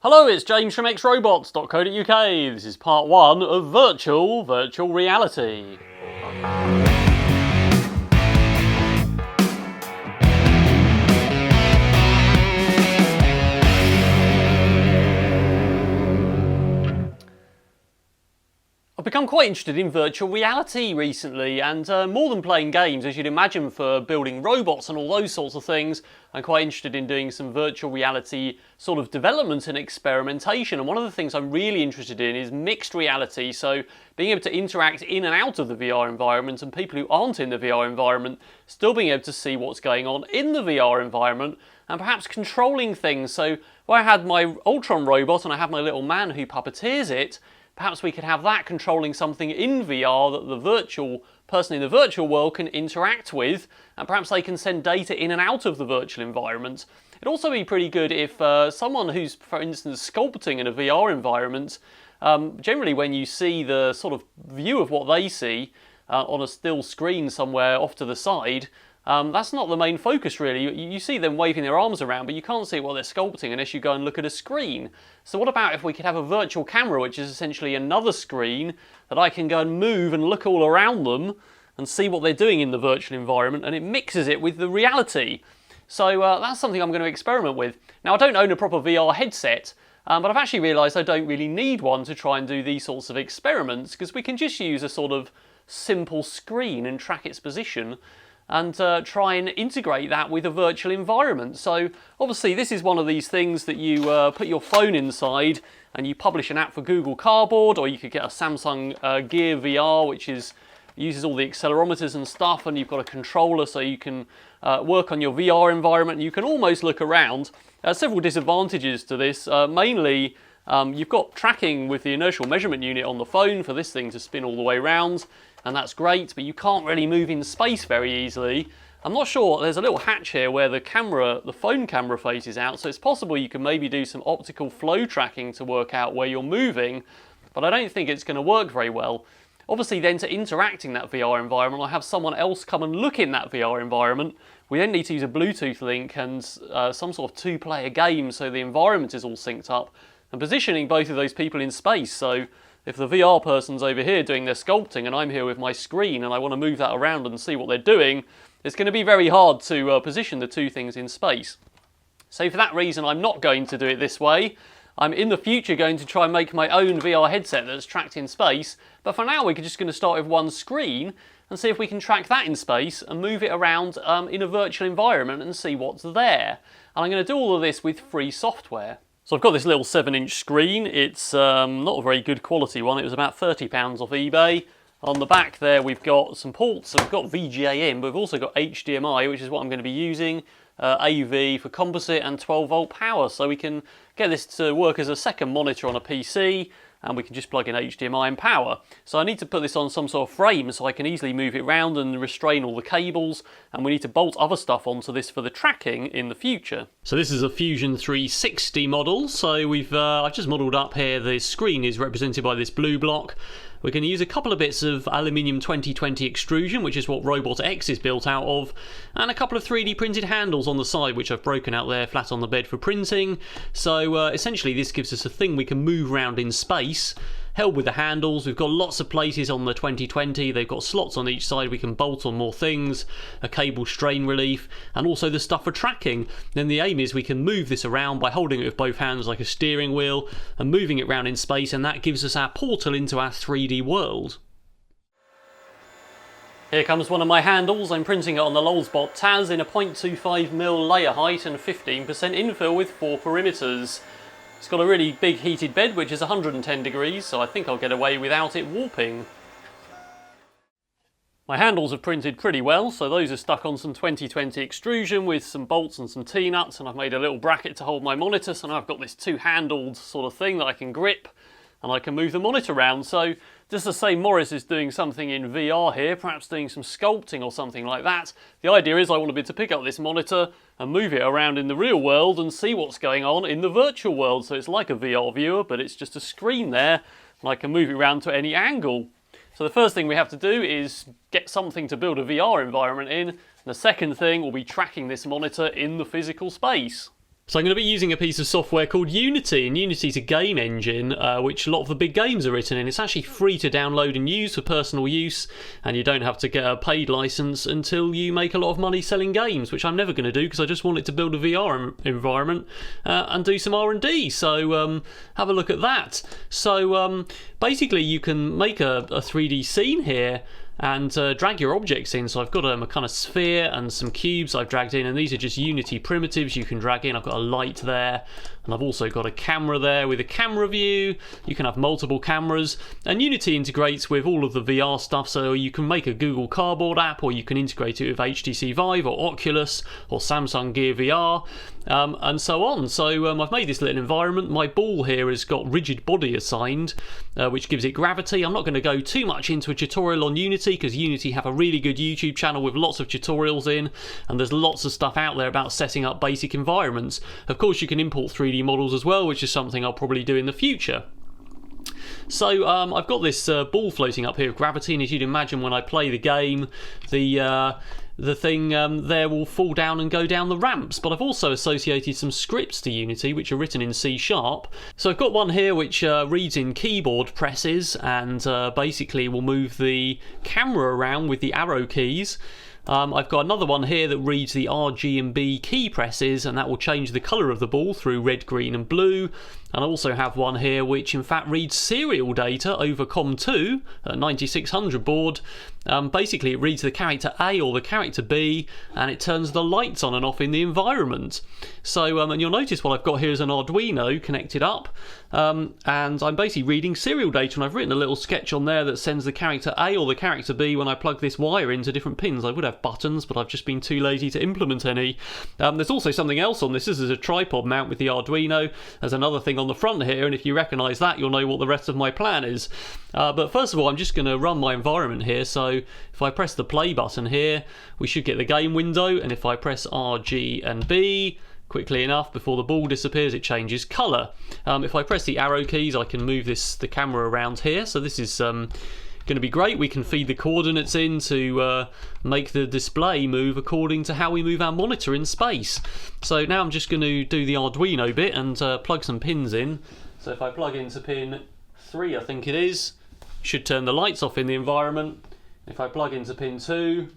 Hello, it's James from XRobots.co.uk. This is part 1 of virtual reality. I've become quite interested in virtual reality recently, and more than playing games, as you'd imagine, for building robots and all those sorts of things, I'm quite interested in doing some virtual reality sort of development and experimentation. And one of the things I'm really interested in is mixed reality, so being able to interact in and out of the VR environment, and people who aren't in the VR environment still being able to see what's going on in the VR environment, and perhaps controlling things. So where I had my Ultron robot and I have my little man who puppeteers it, perhaps we could have that controlling something in VR that the virtual person in the virtual world can interact with, and perhaps they can send data in and out of the virtual environment. It'd also be pretty good if someone who's, for instance, sculpting in a VR environment, generally when you see the sort of view of what they see on a still screen somewhere off to the side, that's not the main focus really. You see them waving their arms around, but you can't see what they're sculpting unless you go and look at a screen. So what about if we could have a virtual camera, which is essentially another screen that I can go and move and look all around them and see what they're doing in the virtual environment, and it mixes it with the reality. So that's something I'm going to experiment with. Now, I don't own a proper VR headset, but I've actually realised I don't really need one to try and do these sorts of experiments, because we can just use a sort of simple screen and track its position and try and integrate that with a virtual environment. So obviously this is one of these things that you put your phone inside and you publish an app for Google Cardboard, or you could get a Samsung Gear VR, which uses all the accelerometers and stuff, and you've got a controller so you can work on your VR environment. You can almost look around. Several disadvantages to this. Mainly, you've got tracking with the inertial measurement unit on the phone for this thing to spin all the way around, and that's great, but you can't really move in space very easily. I'm not sure, there's a little hatch here where the phone camera faces out, so it's possible you can maybe do some optical flow tracking to work out where you're moving, but I don't think it's going to work very well. Obviously then, to interact in that VR environment, I have someone else come and look in that VR environment. We then need to use a Bluetooth link and some sort of two-player game so the environment is all synced up, and positioning both of those people in space. So if the VR person's over here doing their sculpting and I'm here with my screen and I want to move that around and see what they're doing, it's going to be very hard to position the two things in space. So for that reason, I'm not going to do it this way. I'm in the future going to try and make my own VR headset that's tracked in space, but for now we're just going to start with one screen and see if we can track that in space and move it around in a virtual environment and see what's there. And I'm going to do all of this with free software. So I've got this little 7-inch screen. It's not a very good quality one. It was about £30 off eBay. On the back there we've got some ports. So we've got VGA in, but we've also got HDMI, which is what I'm going to be using. AV for composite and 12-volt power. So we can get this to work as a second monitor on a PC, and we can just plug in HDMI and power. So I need to put this on some sort of frame so I can easily move it around and restrain all the cables, and we need to bolt other stuff onto this for the tracking in the future. So this is a Fusion 360 model. So I've just modelled up here, the screen is represented by this blue block. We're going to use a couple of bits of aluminium 2020 extrusion, which is what Robot X is built out of, and a couple of 3D printed handles on the side, which I've broken out there flat on the bed for printing. So essentially this gives us a thing we can move around in space, held with the handles. We've got lots of places on the 2020. They've got slots on each side we can bolt on more things, a cable strain relief, and also the stuff for tracking. Then the aim is we can move this around by holding it with both hands like a steering wheel and moving it around in space, and that gives us our portal into our 3D world. Here comes one of my handles. I'm printing it on the Lulzbot TAS in a 0.25mm layer height and 15% infill with 4 perimeters. It's got a really big heated bed, which is 110 degrees, so I think I'll get away without it warping. My handles have printed pretty well, so those are stuck on some 2020 extrusion with some bolts and some T-nuts, and I've made a little bracket to hold my monitor, so now I've got this two-handled sort of thing that I can grip, and I can move the monitor around. So just to say Morris is doing something in VR here, perhaps doing some sculpting or something like that. The idea is I want to be able to pick up this monitor and move it around in the real world and see what's going on in the virtual world. So it's like a VR viewer, but it's just a screen there, and I can move it around to any angle. So the first thing we have to do is get something to build a VR environment in, and the second thing will be tracking this monitor in the physical space. So I'm going to be using a piece of software called Unity, and Unity's a game engine which a lot of the big games are written in. It's actually free to download and use for personal use, and you don't have to get a paid license until you make a lot of money selling games, which I'm never going to do because I just wanted to build a VR environment and do some R&D. So have a look at that. So basically you can make a 3D scene here and drag your objects in. So I've got a kind of sphere and some cubes I've dragged in, and these are just Unity primitives you can drag in. I've got a light there, and I've also got a camera there with a camera view. You can have multiple cameras, and Unity integrates with all of the VR stuff, so you can make a Google Cardboard app, or you can integrate it with HTC Vive or Oculus or Samsung Gear VR, and so on. So I've made this little environment. My ball here has got rigid body assigned, which gives it gravity. I'm not going to go too much into a tutorial on Unity because Unity have a really good YouTube channel with lots of tutorials in, and there's lots of stuff out there about setting up basic environments. Of course, you can import 3D models as well, which is something I'll probably do in the future. So I've got this ball floating up here of gravity, and as you'd imagine, when I play the game, the thing there will fall down and go down the ramps. But I've also associated some scripts to Unity which are written in C#. So I've got one here which reads in keyboard presses and basically will move the camera around with the arrow keys. I've got another one here that reads the R, G and B key presses, and that will change the colour of the ball through red, green and blue. And I also have one here which in fact reads serial data over COM2 at 9600 board. Basically it reads the character A or the character B, and it turns the lights on and off in the environment. So and you'll notice what I've got here is an Arduino connected up, and I'm basically reading serial data, and I've written a little sketch on there that sends the character A or the character B when I plug this wire into different pins. I would have buttons, but I've just been too lazy to implement any. There's also something else on this. This is a tripod mount with the Arduino. There's another thing on the front here, and if you recognise that, you'll know what the rest of my plan is. But first of all, I'm just going to run my environment here. So if I press the play button here, we should get the game window, and if I press R, G and B quickly enough before the ball disappears, it changes colour. If I press the arrow keys, I can move the camera around here. So this is going to be great. We can feed the coordinates in to make the display move according to how we move our monitor in space. So now I'm just going to do the Arduino bit and plug some pins in. So if I plug into pin 3, I think it is, should turn the lights off in the environment. If I plug into pin 2,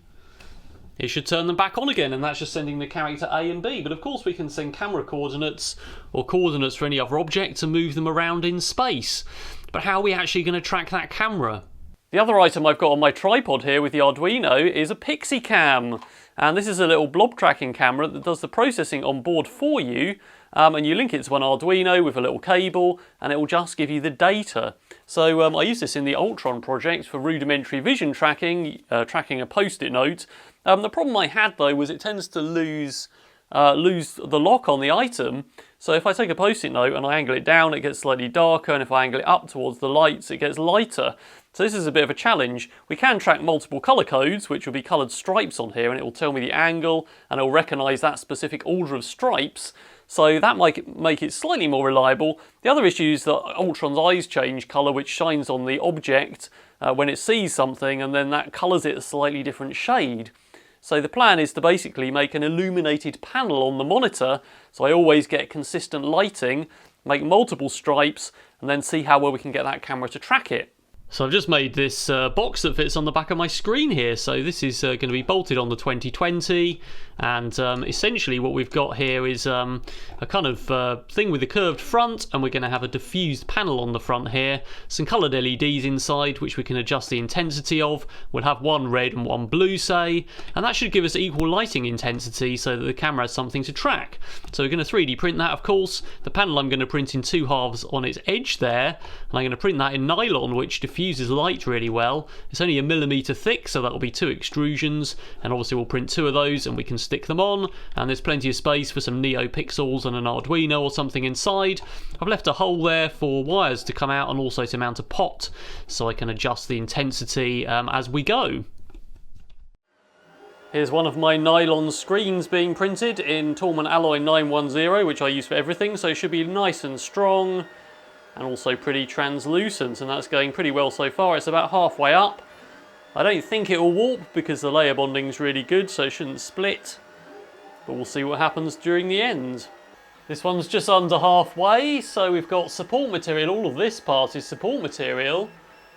it should turn them back on again, and that's just sending the character A and B. But of course we can send camera coordinates or coordinates for any other object to move them around in space. But how are we actually going to track that camera? The other item I've got on my tripod here with the Arduino is a Pixie Cam. And this is a little blob tracking camera that does the processing on board for you. And you link it to an Arduino with a little cable, and it will just give you the data. So I use this in the Ultron project for rudimentary vision tracking, tracking a post-it note. The problem I had though was it tends to lose the lock on the item. So if I take a post-it note and I angle it down, it gets slightly darker, and if I angle it up towards the lights, it gets lighter. So this is a bit of a challenge. We can track multiple colour codes, which will be coloured stripes on here, and it will tell me the angle, and it will recognise that specific order of stripes. So that might make it slightly more reliable. The other issue is that Ultron's eyes change colour, which shines on the object when it sees something, and then that colours it a slightly different shade. So the plan is to basically make an illuminated panel on the monitor, so I always get consistent lighting, make multiple stripes, and then see how well we can get that camera to track it. So I've just made this box that fits on the back of my screen here. So this is going to be bolted on the 2020, and essentially what we've got here is a kind of thing with a curved front, and we're going to have a diffused panel on the front here, some coloured LEDs inside which we can adjust the intensity of. We'll have one red and one blue, say, and that should give us equal lighting intensity so that the camera has something to track. So we're going to 3D print that, of course. The panel I'm going to print in 2 halves on its edge there, and I'm going to print that in nylon, which diffuses light really well. It's only 1 millimetre thick, so that'll be 2 extrusions, and obviously we'll print 2 of those and we can stick them on, and there's plenty of space for some NeoPixels and an Arduino or something inside. I've left a hole there for wires to come out and also to mount a pot, so I can adjust the intensity as we go. Here's one of my nylon screens being printed in Toolman Alloy 910, which I use for everything, so it should be nice and strong and also pretty translucent, and that's going pretty well so far. It's about halfway up. I don't think it will warp because the layer bonding is really good, so it shouldn't split, but we'll see what happens during the end. This one's just under halfway, so we've got support material. All of this part is support material,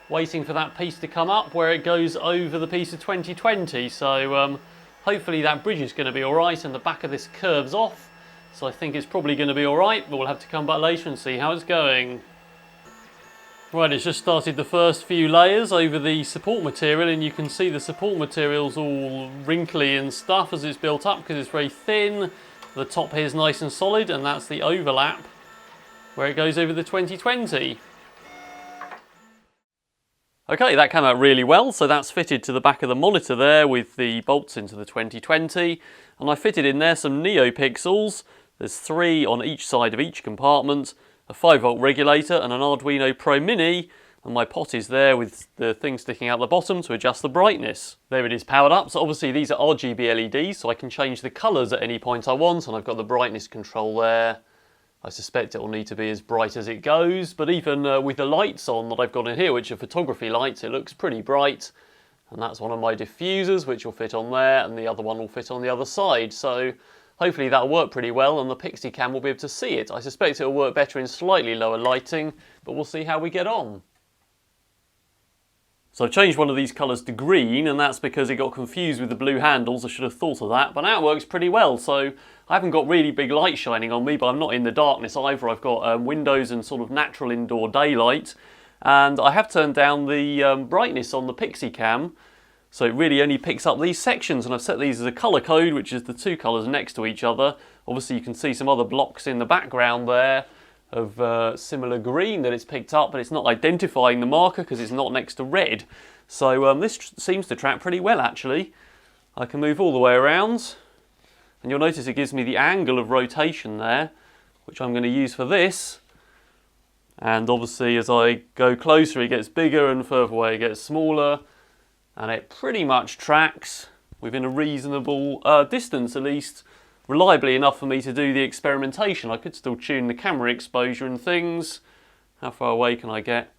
waiting for that piece to come up where it goes over the piece of 2020. So hopefully that bridge is going to be alright and the back of this curves off. So I think it's probably going to be alright, but we'll have to come back later and see how it's going. Right, it's just started the first few layers over the support material, and you can see the support material's all wrinkly and stuff as it's built up because it's very thin. The top here is nice and solid, and that's the overlap where it goes over the 2020. Okay, that came out really well, so that's fitted to the back of the monitor there with the bolts into the 2020, and I fitted in there some NeoPixels. There's 3 on each side of each compartment, a 5-volt regulator and an Arduino Pro Mini, and my pot is there with the thing sticking out the bottom to adjust the brightness. There it is powered up, so obviously these are RGB LEDs, so I can change the colours at any point I want, and I've got the brightness control there. I suspect it will need to be as bright as it goes, but even with the lights on that I've got in here, which are photography lights, it looks pretty bright. And that's one of my diffusers, which will fit on there, and the other one will fit on the other side. So hopefully that'll work pretty well, and the Pixie Cam will be able to see it. I suspect it'll work better in slightly lower lighting, but we'll see how we get on. So I've changed one of these colours to green, and that's because it got confused with the blue handles. I should have thought of that, but now it works pretty well. So I haven't got really big light shining on me, but I'm not in the darkness either. I've got windows and sort of natural indoor daylight, and I have turned down the brightness on the Pixie Cam, so it really only picks up these sections, and I've set these as a colour code, which is the 2 colours next to each other. Obviously you can see some other blocks in the background there of similar green that it's picked up, but it's not identifying the marker because it's not next to red. So this seems to track pretty well actually. I can move all the way around, and you'll notice it gives me the angle of rotation there, which I'm going to use for this. And obviously as I go closer it gets bigger, and further away it gets smaller, and it pretty much tracks within a reasonable distance, at least reliably enough for me to do the experimentation. I could still tune the camera exposure and things. How far away can I get?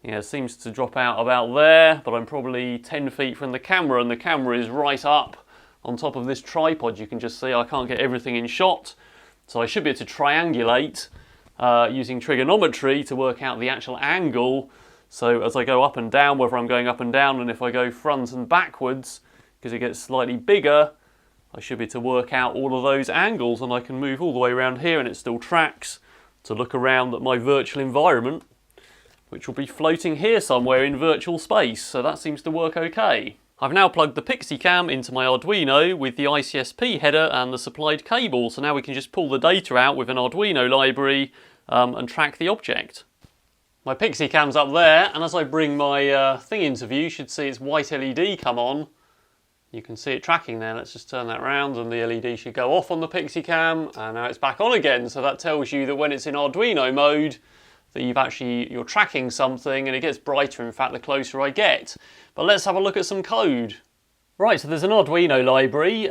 Yeah, it seems to drop out about there, but I'm probably 10 feet from the camera, and the camera is right up on top of this tripod. You can just see I can't get everything in shot, so I should be able to triangulate using trigonometry to work out the actual angle. So as I go up and down, whether I'm going up and down, and if I go front and backwards, because it gets slightly bigger, I should be able to work out all of those angles, and I can move all the way around here and it still tracks to look around at my virtual environment, which will be floating here somewhere in virtual space, so that seems to work okay. I've now plugged the Pixie Cam into my Arduino with the ICSP header and the supplied cable, so now we can just pull the data out with an Arduino library and track the object. My Pixie Cam's up there, and as I bring my thing into view, you should see its white LED come on. You can see it tracking there. Let's just turn that around, and the LED should go off on the Pixie Cam, and now it's back on again. So that tells you that when it's in Arduino mode, that you're tracking something, and it gets brighter, in fact, the closer I get. But let's have a look at some code. Right, so there's an Arduino library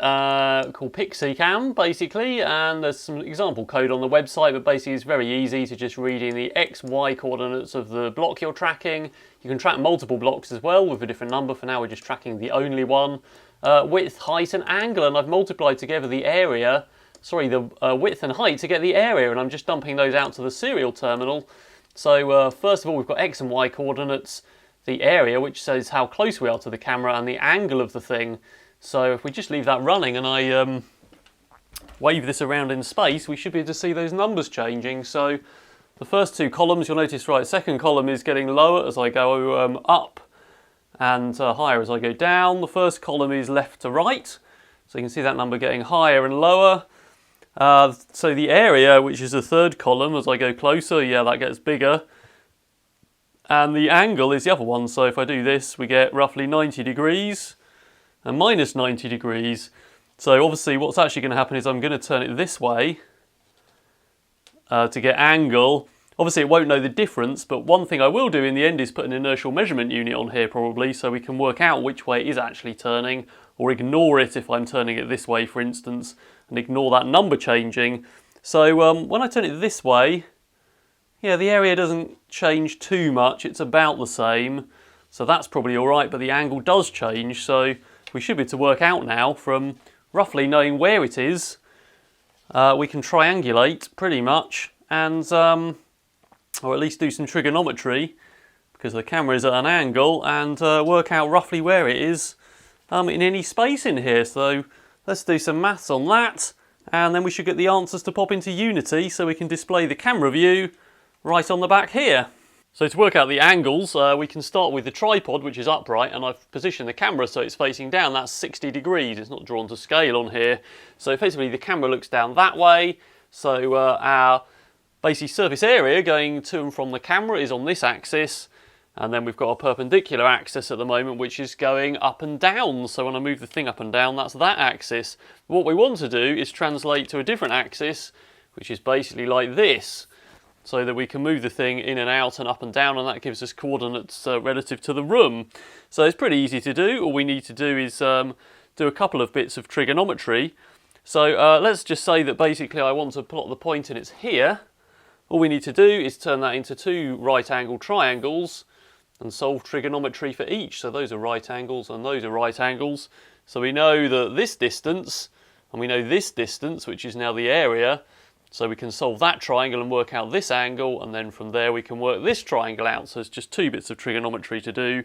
called Pixie Cam, basically, and there's some example code on the website, but basically it's very easy to just read in the X, Y coordinates of the block you're tracking. You can track multiple blocks as well with a different number. For now, we're just tracking the only one. Width, height, and angle, and I've multiplied together the area, the width and height to get the area, and I'm just dumping those out to the serial terminal. So first of all, we've got X and Y coordinates, the area, which says how close we are to the camera, and the angle of the thing. So if we just leave that running and I wave this around in space, we should be able to see those numbers changing. So the first 2 columns, you'll notice, right, second column is getting lower as I go up, and higher as I go down. The first column is left to right, so you can see that number getting higher and lower. So the area, which is the third column, as I go closer, yeah, that gets bigger. And the angle is the other one, so if I do this, we get roughly 90 degrees and minus 90 degrees. So obviously what's actually going to happen is I'm going to turn it this way to get angle. Obviously it won't know the difference, but one thing I will do in the end is put an inertial measurement unit on here probably, so we can work out which way it is actually turning, or ignore it if I'm turning it this way, for instance, and ignore that number changing. So when I turn it this way, yeah, the area doesn't change too much, it's about the same, so that's probably alright, but the angle does change, so we should be able to work out now from roughly knowing where it is, we can triangulate pretty much and, or at least do some trigonometry, because the camera is at an angle, and work out roughly where it is in any space in here. So let's do some maths on that, and then we should get the answers to pop into Unity so we can display the camera view right on the back here. So to work out the angles, we can start with the tripod, which is upright, and I've positioned the camera so it's facing down. That's 60 degrees. It's not drawn to scale on here. So effectively the camera looks down that way. So our basic surface area going to and from the camera is on this axis. And then we've got a perpendicular axis at the moment, which is going up and down. So when I move the thing up and down, that's that axis. What we want to do is translate to a different axis, which is basically like this, so that we can move the thing in and out and up and down, and that gives us coordinates relative to the room. So it's pretty easy to do. All we need to do is do a couple of bits of trigonometry. So let's just say that basically I want to plot the point and it's here. All we need to do is turn that into two right-angled triangles and solve trigonometry for each. So those are right angles and those are right angles. So we know that this distance, and we know this distance, which is now the area, so we can solve that triangle and work out this angle, and then from there we can work this triangle out. So it's just two bits of trigonometry to do.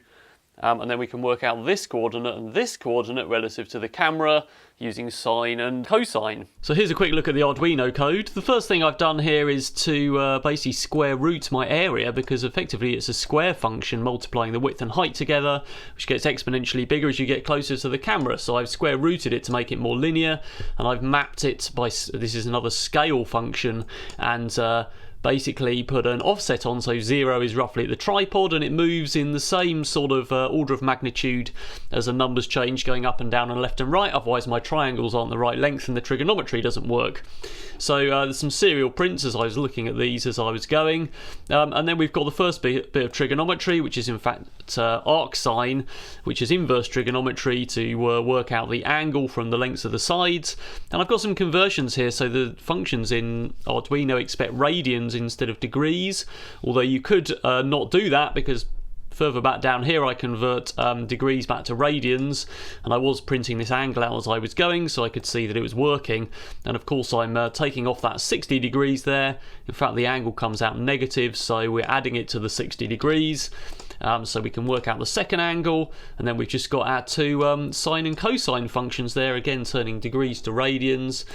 And then we can work out this coordinate and this coordinate relative to the camera using sine and cosine. So here's a quick look at the Arduino code. The first thing I've done here is to basically square root my area, because effectively it's a square function multiplying the width and height together, which gets exponentially bigger as you get closer to the camera. So I've square rooted it to make it more linear, and I've mapped it by, this is another scale function, and basically put an offset on, so 0 is roughly at the tripod, and it moves in the same sort of order of magnitude as the numbers change, going up and down and left and right. Otherwise my triangles aren't the right length and the trigonometry doesn't work. So there's some serial prints as I was looking at these as I was going, and then we've got the first bit of trigonometry, which is in fact arc sine, which is inverse trigonometry to work out the angle from the lengths of the sides. And I've got some conversions here, so the functions in Arduino expect radians instead of degrees, although you could not do that, because further back down here I convert degrees back to radians, and I was printing this angle out as I was going so I could see that it was working. And of course I'm taking off that 60 degrees there. In fact the angle comes out negative, so we're adding it to the 60 degrees. So we can work out the second angle, and then we've just got our two sine and cosine functions there, again turning degrees to radians,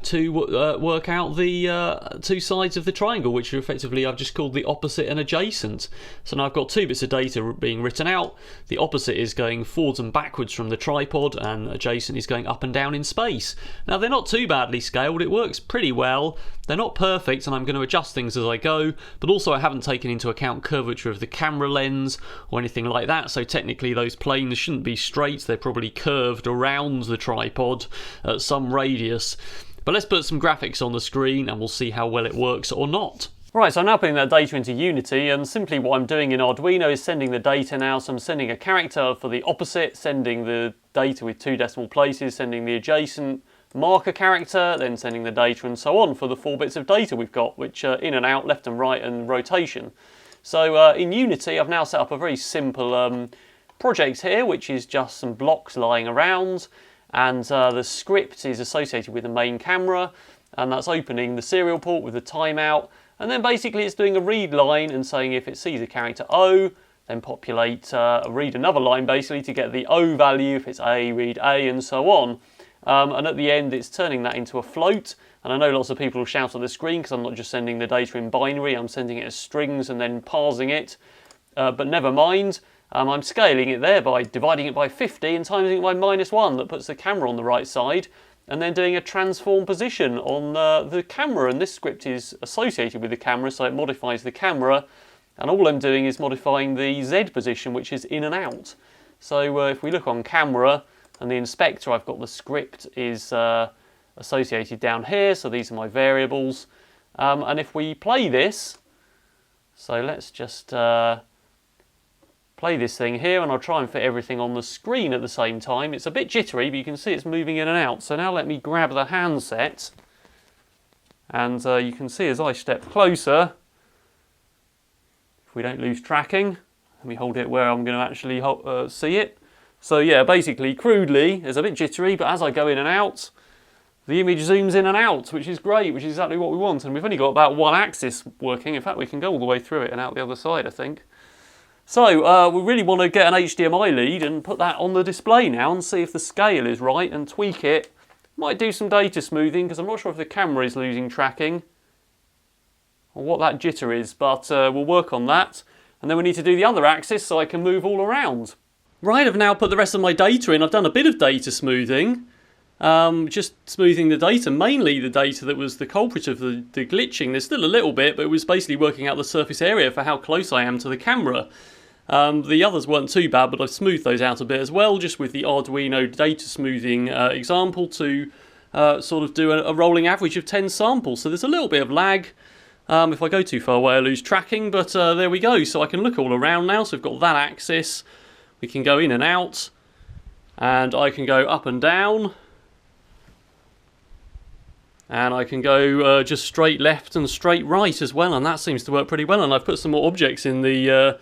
to work out the two sides of the triangle, which are effectively, I've just called the opposite and adjacent. So now I've got two bits of data being written out. The opposite is going forwards and backwards from the tripod, and adjacent is going up and down in space. Now they're not too badly scaled, it works pretty well. They're not perfect, and I'm going to adjust things as I go, but also I haven't taken into account curvature of the camera lens or anything like that, so technically those planes shouldn't be straight, they're probably curved around the tripod at some radius. But let's put some graphics on the screen and we'll see how well it works or not. Right, so I'm now putting that data into Unity, and simply what I'm doing in Arduino is sending the data now. So I'm sending a character for the opposite, sending the data with 2 decimal places, sending the adjacent marker character, then sending the data and so on for the 4 bits of data we've got, which are in and out, left and right, and rotation. So in Unity I've now set up a very simple project here, which is just some blocks lying around. And the script is associated with the main camera, and that's opening the serial port with the timeout, and then basically it's doing a read line and saying if it sees a character O, then populate, read another line basically to get the O value. If it's A, read A, and so on. And at the end it's turning that into a float, and I know lots of people will shout at the screen because I'm not just sending the data in binary, I'm sending it as strings and then parsing it, but never mind. I'm scaling it there by dividing it by 50 and timing it by -1. That puts the camera on the right side, and then doing a transform position on the camera. And this script is associated with the camera, so it modifies the camera. And all I'm doing is modifying the Z position, which is in and out. So if we look on camera and the inspector, I've got the script is associated down here. So these are my variables. And if we play this, so let's just play this thing here, and I'll try and fit everything on the screen at the same time. It's a bit jittery, but you can see it's moving in and out. So now let me grab the handset, and you can see as I step closer, if we don't lose tracking, let me hold it where I'm going to actually see it. So yeah, basically, crudely, it's a bit jittery, but as I go in and out, the image zooms in and out, which is great, which is exactly what we want. And we've only got about one axis working. In fact, we can go all the way through it and out the other side, I think. So we really want to get an HDMI lead and put that on the display now and see if the scale is right and tweak it. Might do some data smoothing because I'm not sure if the camera is losing tracking or what that jitter is, but we'll work on that. And then we need to do the other axis so I can move all around. Right, I've now put the rest of my data in. I've done a bit of data smoothing. Just smoothing the data, mainly the data that was the culprit of the glitching. There's still a little bit, but it was basically working out the surface area for how close I am to the camera. The others weren't too bad, but I've smoothed those out a bit as well, just with the Arduino data smoothing example to sort of do a rolling average of 10 samples. So there's a little bit of lag. If I go too far away I lose tracking, but there we go. So I can look all around now, so we've got that axis. We can go in and out, and I can go up and down. And I can go just straight left and straight right as well, and that seems to work pretty well. And I've put some more objects in the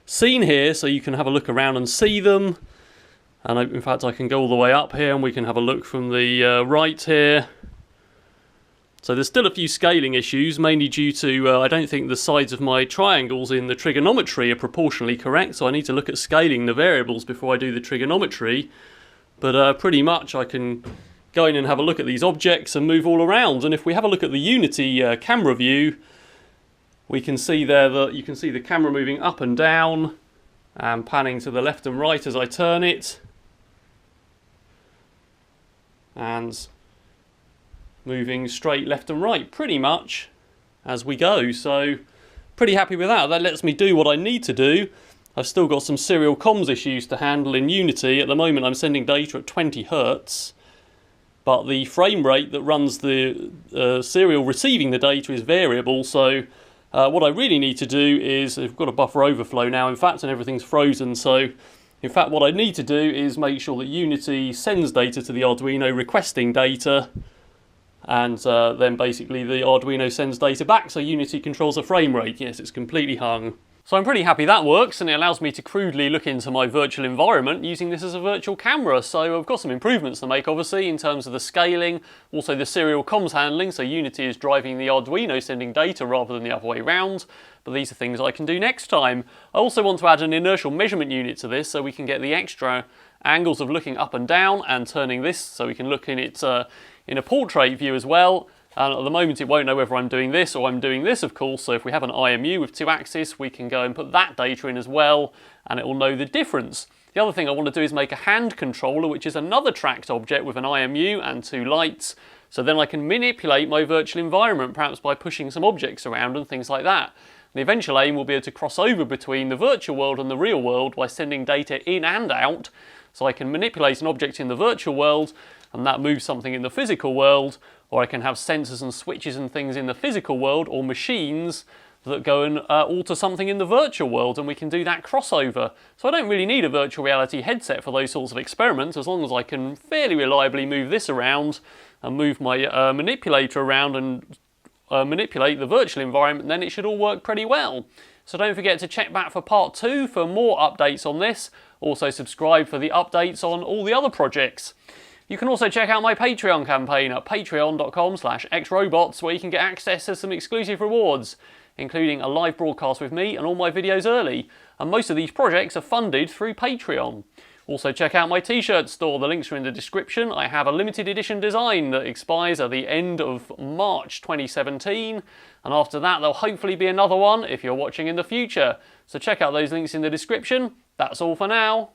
scene here so you can have a look around and see them. And in fact I can go all the way up here and we can have a look from the right here. So there's still a few scaling issues, mainly due to I don't think the sides of my triangles in the trigonometry are proportionally correct, so I need to look at scaling the variables before I do the trigonometry. But pretty much I can go in and have a look at these objects and move all around. And if we have a look at the Unity camera view, we can see there that you can see the camera moving up and down and panning to the left and right as I turn it, and moving straight left and right pretty much as we go. So pretty happy with that. That lets me do what I need to do. I've still got some serial comms issues to handle in Unity. At the moment I'm sending data at 20 Hz. But the frame rate that runs the serial receiving the data is variable, so what I really need to do is, we've got a buffer overflow now in fact, and everything's frozen, so in fact what I need to do is make sure that Unity sends data to the Arduino requesting data, and then basically the Arduino sends data back, so Unity controls the frame rate. Yes, it's completely hung. So I'm pretty happy that works, and it allows me to crudely look into my virtual environment using this as a virtual camera. So I've got some improvements to make obviously in terms of the scaling, also the serial comms handling, so Unity is driving the Arduino sending data rather than the other way around, but these are things I can do next time. I also want to add an inertial measurement unit to this so we can get the extra angles of looking up and down and turning this so we can look in it in a portrait view as well. And at the moment it won't know whether I'm doing this or I'm doing this, of course, so if we have an IMU with 2 axes, we can go and put that data in as well, and it will know the difference. The other thing I want to do is make a hand controller, which is another tracked object with an IMU and 2 lights, so then I can manipulate my virtual environment, perhaps by pushing some objects around and things like that. The eventual aim will be able to cross over between the virtual world and the real world by sending data in and out, so I can manipulate an object in the virtual world, and that moves something in the physical world, or I can have sensors and switches and things in the physical world, or machines that go and alter something in the virtual world, and we can do that crossover. So I don't really need a virtual reality headset for those sorts of experiments, as long as I can fairly reliably move this around and move my manipulator around and manipulate the virtual environment, then it should all work pretty well. So don't forget to check back for part 2 for more updates on this. Also subscribe for the updates on all the other projects. You can also check out my Patreon campaign at patreon.com/XRobots, where you can get access to some exclusive rewards, including a live broadcast with me and all my videos early. And most of these projects are funded through Patreon. Also check out my t-shirt store, the links are in the description. I have a limited edition design that expires at the end of March 2017, and after that there'll hopefully be another one if you're watching in the future. So check out those links in the description. That's all for now.